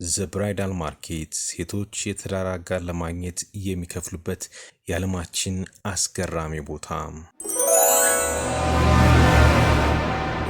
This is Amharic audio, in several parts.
ዘ ብራይዳል ማርኬት ሴቶች የትዳር አጋር ለማግኘት የሚከፍሉበት የዓለማችን አስገራሚ ቦታ።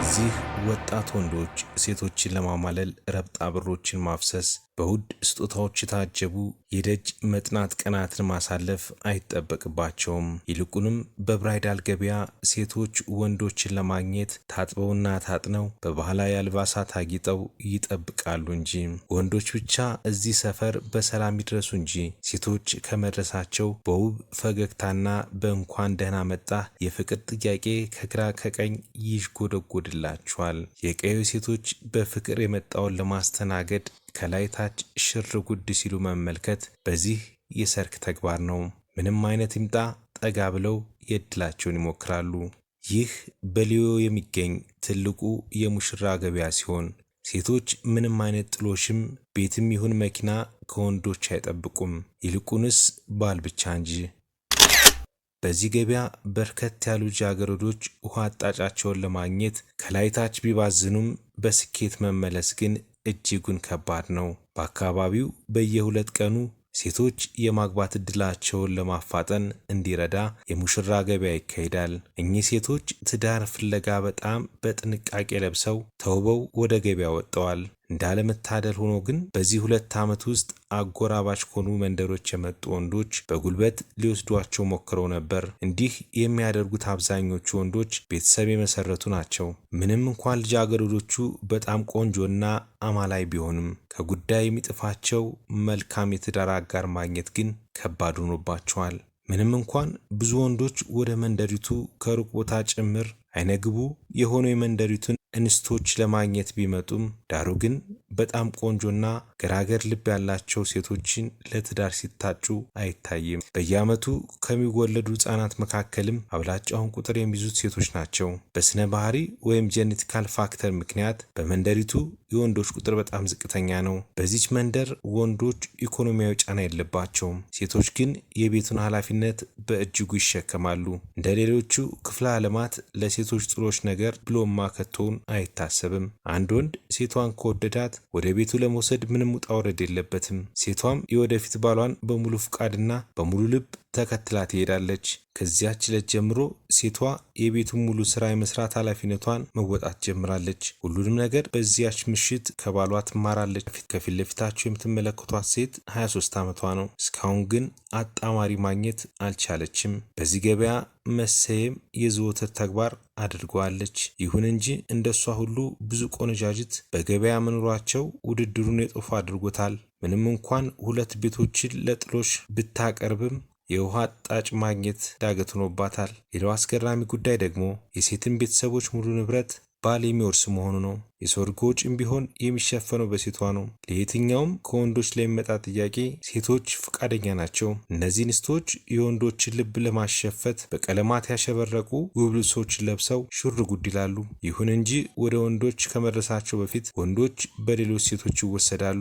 እዚህ ወጣት ወንዶች ሴቶችን ለማማለል ረብጣ ብሮችን ማፍሰስ፣ በውድ ስጦታዎች የታጀቡ የደጅ መጥናት ቀናትን ማሳለፍ አይጠበቅባቸውም። ይልቁንም በብራይዳል ገበያ ሴቶች ወንዶችን ለማግኘት ታጥበውና ታጥነው በባህላዊ አልባሳት አጊጠው ይጠብቃሉ እንጂ። ወንዶች ብቻ እዚህ ሰፈር በሰላም ይድረሱ እንጂ ሴቶች ከመድረሳቸው በውብ ፈገግታና በእንኳን ደህና መጣህ የፍቅር ጥያቄ ከግራ ከቀኝ ይዥጎደጎድላቸዋል። የቀዩ ሴቶች በፍቅር የመጣውን ለማስተናገድ ከላይ ታች ሽር ጉድ ሲሉ መመልከት በዚህ የሰርክ ተግባር ነው። ምንም አይነት ይምጣ ጠጋ ብለው የእድላቸውን ይሞክራሉ። ይህ በሊዮ የሚገኝ ትልቁ የሙሽራ ገበያ ሲሆን ሴቶች ምንም አይነት ጥሎሽም ቤትም ይሁን መኪና ከወንዶች አይጠብቁም፣ ይልቁንስ ባል ብቻ እንጂ። በዚህ ገበያ በርከት ያሉ ልጃገረዶች ውሃ አጣጫቸውን ለማግኘት ከላይ ታች ቢባዝኑም በስኬት መመለስ ግን እጅጉን ከባድ ነው። በአካባቢው በየሁለት ቀኑ ሴቶች የማግባት እድላቸውን ለማፋጠን እንዲረዳ የሙሽራ ገበያ ይካሄዳል። እኚህ ሴቶች ትዳር ፍለጋ በጣም በጥንቃቄ ለብሰው ተውበው ወደ ገበያ ወጥተዋል። እንዳለመታደል ሆኖ ግን በዚህ 2 ዓመት ውስጥ አጎራባች ከሆኑ መንደሮች የመጡ ወንዶች በጉልበት ሊወስዷቸው ሞክረው ነበር። እንዲህ የሚያደርጉት አብዛኞቹ ወንዶች ቤተሰብ የመሰረቱ ናቸው። ምንም እንኳን ልጃገረዶቹ በጣም ቆንጆና አማላይ ቢሆንም ከጉዳይ የሚጥፋቸው መልካም የትዳር አጋር ማግኘት ግን ከባድ ሆኖባቸዋል። ምንም እንኳን ብዙ ወንዶች ወደ መንደሪቱ ከሩቅ ቦታ ጭምር አይነግቡ የሆኑ የመንደሪቱን እንስቶች ለማግኘት ቢመጡም ዳሩ ግን በጣም ቆንጆና ገራገር ልብ ያላቸው ሴቶችን ለትዳር ሲታጩ አይታይም። በየዓመቱ ከሚወለዱ ሕፃናት መካከልም አብላጫውን ቁጥር የሚይዙት ሴቶች ናቸው። በስነ ባህሪ ወይም ጄኔቲካል ፋክተር ምክንያት በመንደሪቱ የወንዶች ቁጥር በጣም ዝቅተኛ ነው። በዚች መንደር ወንዶች ኢኮኖሚያዊ ጫና የለባቸውም። ሴቶች ግን የቤቱን ኃላፊነት በእጅጉ ይሸከማሉ። እንደ ሌሎቹ ክፍለ ዓለማት ለሴቶች ጥሎሽ ነገር ብሎማ ከቶውን አይታሰብም። አንድ ወንድ ሴቷን ከወደዳት ወደ ቤቱ ለመውሰድ ምንም ውጣ ውረድ የለበትም። ሴቷም የወደፊት ባሏን በሙሉ ፍቃድና በሙሉ ልብ ተከትላ ትሄዳለች። ከዚያች ዕለት ጀምሮ ሴቷ የቤቱን ሙሉ ስራ የመስራት ኃላፊነቷን መወጣት ጀምራለች። ሁሉንም ነገር በዚያች ምሽት ከባሏ ትማራለች። ከፊት ለፊታቸው የምትመለከቷት ሴት 23 ዓመቷ ነው። እስካሁን ግን አጣማሪ ማግኘት አልቻለችም። በዚህ ገበያ መሰየም የዘወትር ተግባር አድርገዋለች። ይሁን እንጂ እንደሷ ሁሉ ብዙ ቆነጃጅት በገበያ መኖራቸው ውድድሩን የጦፈ አድርጎታል። ምንም እንኳን 2 ቤቶችን ለጥሎሽ ብታቀርብም የውሃ አጣጭ ማግኘት ዳገት ሆኖባታል። ሌላው አስገራሚ ጉዳይ ደግሞ የሴትን ቤተሰቦች ሙሉ ንብረት ባል የሚወርስ መሆኑ ነው። የሰርጉ ወጪም ቢሆን የሚሸፈነው በሴቷ ነው። ለየትኛውም ከወንዶች ለሚመጣ ጥያቄ ሴቶች ፈቃደኛ ናቸው። እነዚህ እንስቶች የወንዶችን ልብ ለማሸፈት በቀለማት ያሸበረቁ ውብ ልብሶችን ለብሰው ሹር ጉድ ይላሉ። ይሁን እንጂ ወደ ወንዶች ከመድረሳቸው በፊት ወንዶች በሌሎች ሴቶች ይወሰዳሉ።